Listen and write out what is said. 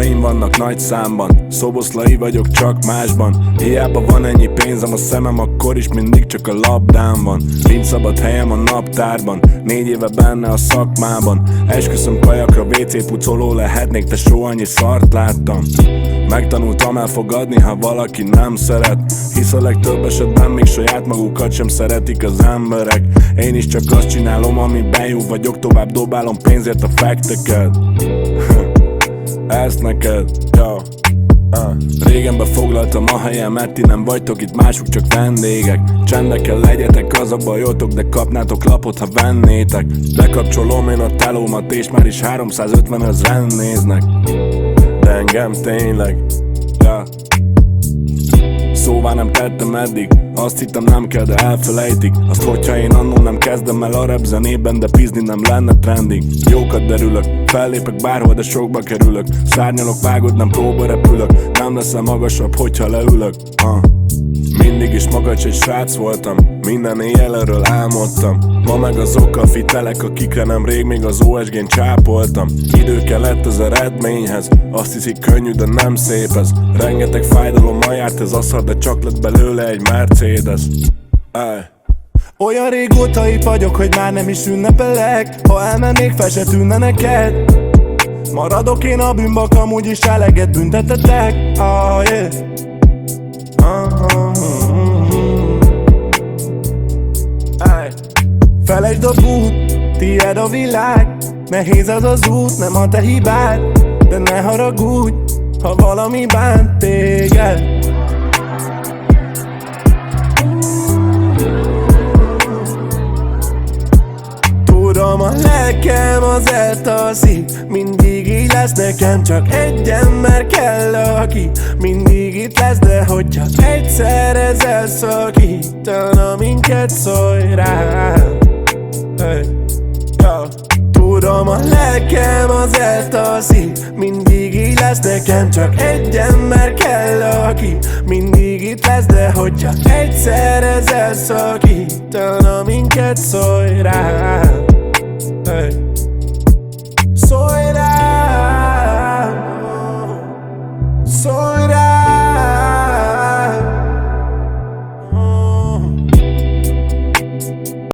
Barátaim vannak nagy számban, szoboszlai vagyok csak másban. Hiába van ennyi pénzem a szemem, akkor is mindig csak a labdám van. Nincs szabad helyem a naptárban, 4 éve benne a szakmában. Esküszöm kajakra, WC pucoló lehetnék, de soha annyi szart láttam. Megtanultam elfogadni, ha valaki nem szeret, hisz a legtöbb esetben még saját magukat sem szeretik az emberek. Én is csak azt csinálom, amiben jó vagyok, tovább dobálom pénzért a fekteket. Ez neked, ja. Régen befoglaltam a helyemet, ti nem vagytok itt, mások csak vendégek. Csendekkel legyetek, az a bajotok, de kapnátok lapot, ha vennétek. Bekapcsolom én a telómat, és már is 350 000 néznek. De engem tényleg, ja. Szóval nem tettem eddig, azt hittem nem kell, de elfelejtik. Azt, hogyha én annól nem kezdem el a rap zenében, de pizni nem lenne trending. Jókat derülök, fellépek bárhol, de sokba kerülök. Szárnyalok, vágod, nem próba repülök. Nem leszel magasabb, hogyha leülök. Mindig is magacs egy srác voltam, minden éjjel erről álmodtam. Ma meg azokkal fitelek, akikre nem rég még az OSG-n csápoltam. Idő kellett az eredményhez, azt hiszik könnyű, de nem szép ez. Rengeteg fájdalommal járt ez a szar, de csak lett belőle egy Mercedes. Olyan régóta itt vagyok, hogy már nem is ünnepelek. Ha elmennék, fel se tűnne neked. Maradok én a bűnbak, amúgy is eleget büntetetek. Yeah. Felejtsd a bút, tiéd a világ. Nehéz az az út, nem a te hibád. De ne haragudj, ha valami bánt téged. Tudom, a lelkem az eltaszik. Mindig így lesz nekem, csak egy ember kell, aki mindig itt lesz. De hogyha egyszer ez elszakítana minket, szólj rám. Tudom, a lelkem az eltaszik. Mindig így lesz nekem, csak egy ember kell, aki mindig itt lesz. De hogyha egyszer ez elszakítana minket, szólj rám.